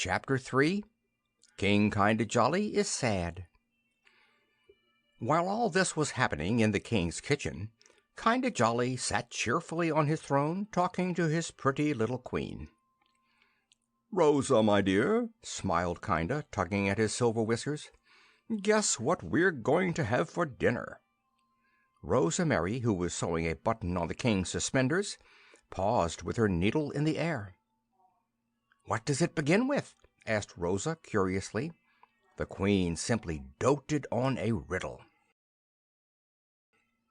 Chapter 3 King Kinda Jolly is Sad. While all this was happening in the king's kitchen, Kinda Jolly sat cheerfully on his throne, talking to his pretty little queen. "Rosa, my dear," smiled Kinda, tugging at his silver whiskers, "guess what we're going to have for dinner." Rosa Mary, who was sewing a button on the king's suspenders, paused with her needle in the air. "What does it begin with?" asked Rosa curiously. The queen simply doted on a riddle.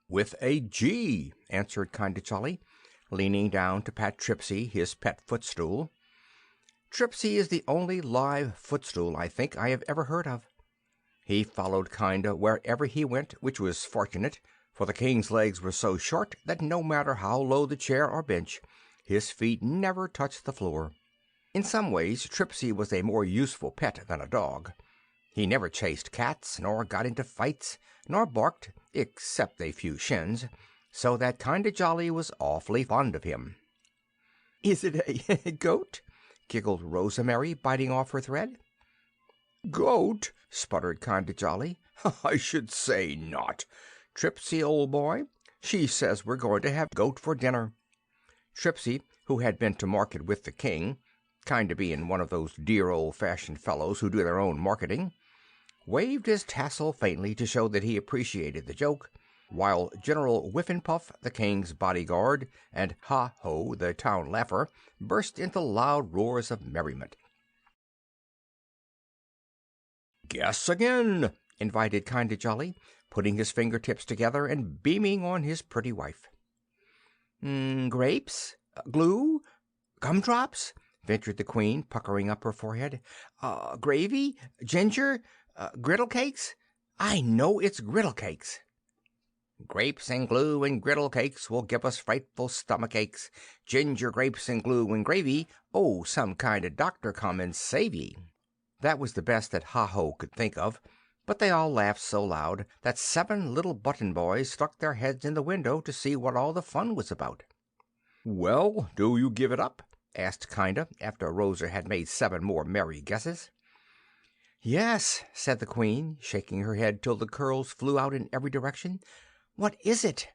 "With a G," answered Kinda Jolly, leaning down to pat Tripsy, his pet footstool. Tripsy is the only live footstool I think I have ever heard of. He followed Kinda wherever he went, which was fortunate, for the king's legs were so short that no matter how low the chair or bench, his feet never touched the floor. In some ways Tripsy was a more useful pet than a dog. He never chased cats, nor got into fights, nor barked, except a few shins, so that Kinda Jolly was awfully fond of him. "Is it a goat?" giggled Rosa Mary, biting off her thread. "Goat?" sputtered Kinda Jolly. "I should say not. Tripsy, old boy, she says we're going to have goat for dinner." Tripsy, who had been to market with the king, Kinda being one of those dear old-fashioned fellows who do their own marketing, waved his tassel faintly to show that he appreciated the joke, while General Whiffenpuff, the king's bodyguard, and Ha-Ho, the town laugher, burst into loud roars of merriment. "Guess again," invited Kinda Jolly, putting his fingertips together and beaming on his pretty wife. "Grapes? Glue? Gumdrops?" ventured the queen, puckering up her forehead. "Gravy? Ginger? Griddle cakes? I know it's griddle cakes." "Grapes and glue and griddle cakes will give us frightful stomach aches. Ginger, grapes and glue and gravy, oh, some kind of doctor come and save ye." That was the best that Ha-Ho could think of, but they all laughed so loud that 7 little button boys stuck their heads in the window to see what all the fun was about. "Well, do you give it up?" asked Kinda, after Rosa had made 7 more merry guesses. "Yes," said the queen, shaking her head till the curls flew out in every direction. "What is it?"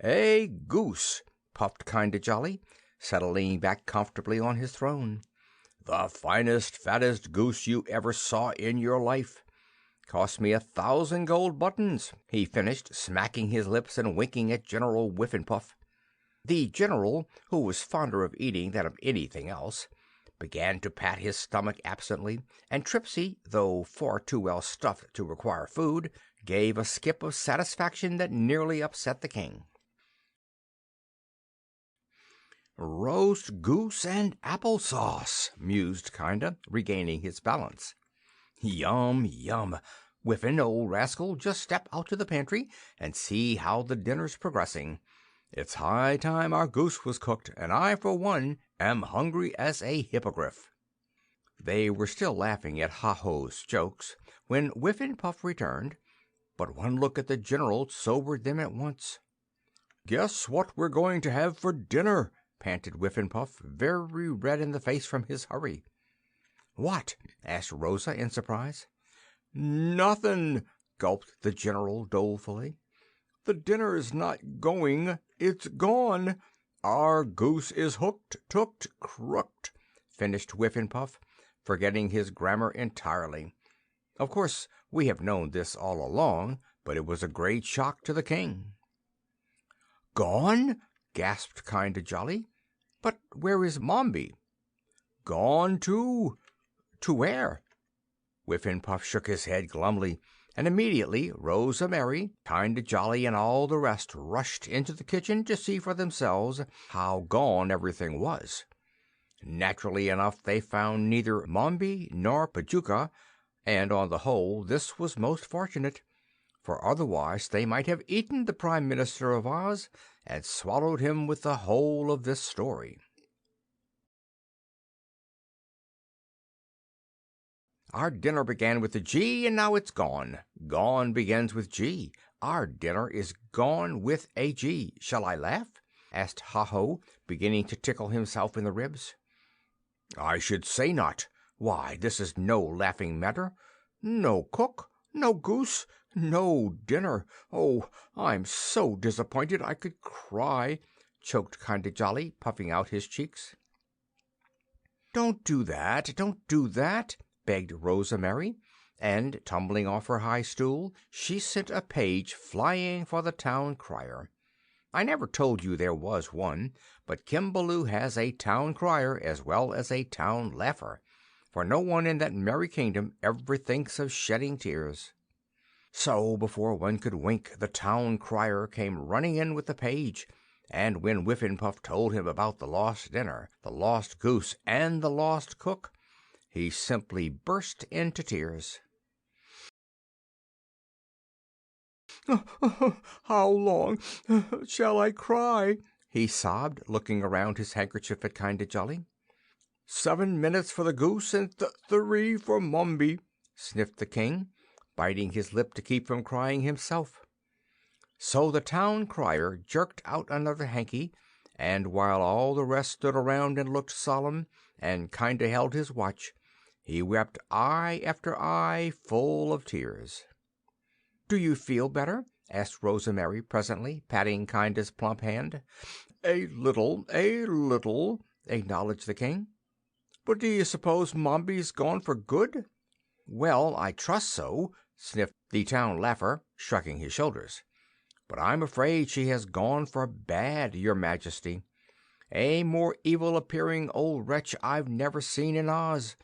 "A goose," puffed Kinda Jolly, settling back comfortably on his throne. "The finest, fattest goose you ever saw in your life. Cost me 1,000 gold buttons," he finished, smacking his lips and winking at General Whiffenpuff. The general, who was fonder of eating than of anything else, began to pat his stomach absently, and Tripsy, though far too well stuffed to require food, gave a skip of satisfaction that nearly upset the king. "Roast goose and apple sauce," mused Kinda, regaining his balance. "Yum, yum! Whiffin, old rascal, just step out to the pantry and see how the dinner's progressing. It's high time our goose was cooked, and I, for one, am hungry as a hippogriff." They were still laughing at Ha-Ho's jokes when Whiffenpuff returned, but one look at the general sobered them at once. "Guess what we're going to have for dinner?" panted Whiffenpuff, very red in the face from his hurry. "What?" asked Rosa in surprise. "Nothin'," gulped the general dolefully. "The dinner's not going, it's gone. Our goose is hooked, tooked, crooked," finished Whiffenpuff, forgetting his grammar entirely. Of course, we have known this all along, but it was a great shock to the king. "Gone?" gasped Kinda Jolly. "But where is Mombi?" "Gone, too." "To where?" Whiffenpuff shook his head glumly, and immediately Rosa Mary, Kinda Jolly, and all the rest rushed into the kitchen to see for themselves how gone everything was. Naturally enough, they found neither Mombi nor Pajuka, and on the whole this was most fortunate, for otherwise they might have eaten the Prime Minister of Oz and swallowed him with the whole of this story. Our dinner began with a G, and now it's gone. Gone begins with G. Our dinner is gone with a G. Shall I laugh?" asked Ha-Ho, beginning to tickle himself in the ribs. "I should say not. Why, this is no laughing matter. No cook, no goose, no dinner. Oh, I'm so disappointed I could cry," choked Kinda Jolly, puffing out his cheeks. "Don't do that, don't do that," begged Rosa Mary, and, tumbling off her high stool, she sent a page flying for the town crier. I never told you there was one, but Kimbaloo has a town crier as well as a town laugher, for no one in that merry kingdom ever thinks of shedding tears. So, before one could wink, the town crier came running in with the page, and when Whiffin-Puff told him about the lost dinner, the lost goose, and the lost cook, he simply burst into tears. "How long shall I cry?" he sobbed, looking around his handkerchief at Kinda Jolly. "7 minutes for the goose and 3 for Mombi," sniffed the king, biting his lip to keep from crying himself. So the town crier jerked out another hanky, and while all the rest stood around and looked solemn, and Kinda held his watch, he wept eye after eye full of tears. "Do you feel better?" asked Rosa Mary presently, patting Kinda's plump hand. A little," acknowledged the king. "But do you suppose Mombi's gone for good?" "Well, I trust so," sniffed the town laugher, shrugging his shoulders. "But I'm afraid she has gone for bad, your Majesty. A more evil-appearing old wretch I've never seen in Oz,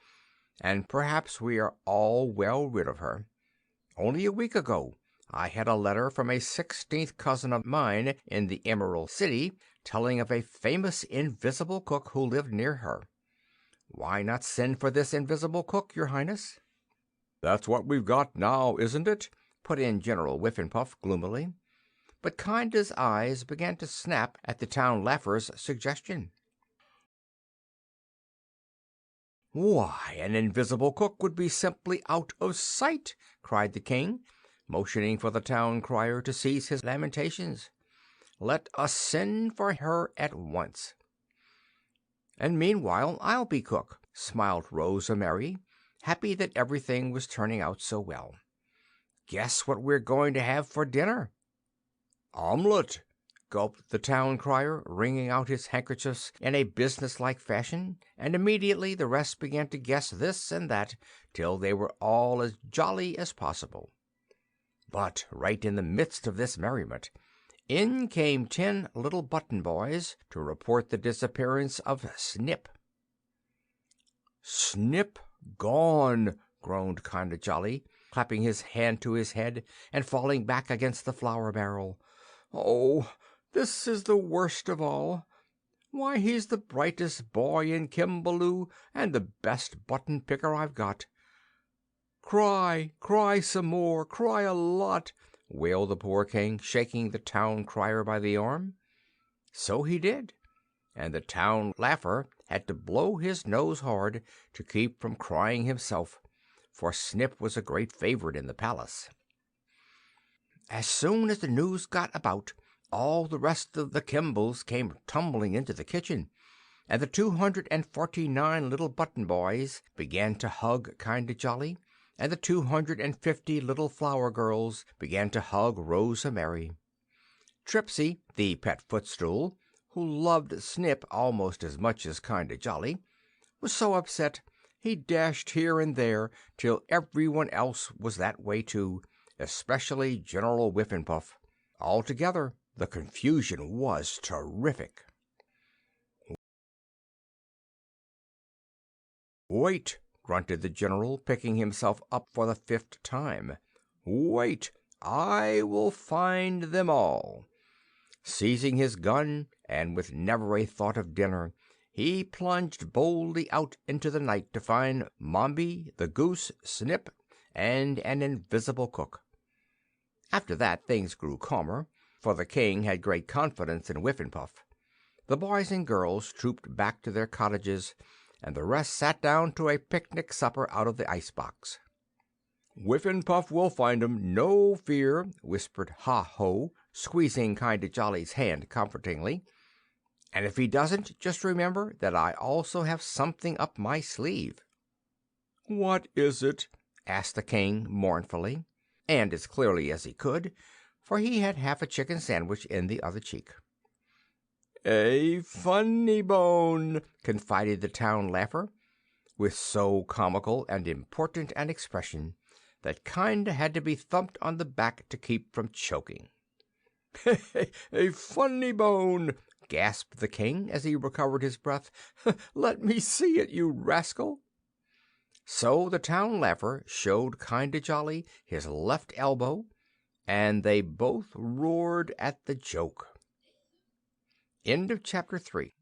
and perhaps we are all well rid of her. Only a week ago I had a letter from a 16th cousin of mine in the Emerald City telling of a famous invisible cook who lived near her. Why not send for this invisible cook, your Highness?" "That's what we've got now, isn't it?" put in General Whiffin-Puff gloomily. But Kinda's eyes began to snap at the town laugher's suggestion. "Why, an invisible cook would be simply out of sight!" cried the king, motioning for the town crier to cease his lamentations. "Let us send for her at once." "And meanwhile I'll be cook," smiled Rosa Mary, happy that everything was turning out so well. "Guess what we're going to have for dinner?" "Omelette!" gulped the town crier, wringing out his handkerchiefs in a businesslike fashion, and immediately the rest began to guess this and that till they were all as jolly as possible. But right in the midst of this merriment, in came 10 little button boys to report the disappearance of Snip. "Snip gone!" groaned Kinda Jolly, clapping his hand to his head and falling back against the flour barrel. "Oh, this is the worst of all. Why, he's the brightest boy in Kimbaloo and the best button picker I've got. Cry, cry some more, cry a lot," wailed the poor king, shaking the town crier by the arm. So he did, and the town laugher had to blow his nose hard to keep from crying himself, for Snip was a great favorite in the palace. As soon as the news got about, all the rest of the Kimbles came tumbling into the kitchen, and the 249 little button boys began to hug Kinda Jolly, and the 250 little flower girls began to hug Rosa Mary. Tripsy, the pet footstool, who loved Snip almost as much as Kinda Jolly, was so upset he dashed here and there till everyone else was that way too, especially General Whiffin-Puff. Altogether, the confusion was terrific. "Wait!" grunted the general, picking himself up for the 5th time. "Wait! I will find them all." Seizing his gun, and with never a thought of dinner, he plunged boldly out into the night to find Mombi, the goose, Snip, and an invisible cook. After that things grew calmer, for the king had great confidence in Whiffin-Puff. The boys and girls trooped back to their cottages, and the rest sat down to a picnic supper out of the icebox. "Whiffin-Puff will find 'em, no fear," whispered Ha-Ho, squeezing Kinda Jolly's hand comfortingly. "And if he doesn't, just remember that I also have something up my sleeve." "What is it?" asked the King mournfully, and as clearly as he could, for he had half a chicken sandwich in the other cheek. "A funny bone," confided the town laugher, with so comical and important an expression that Kinda had to be thumped on the back to keep from choking. "A funny bone!" gasped the King as he recovered his breath. "Let me see it, you rascal!" So the town laugher showed Kinda Jolly his left elbow, and they both roared at the joke. End of chapter 3.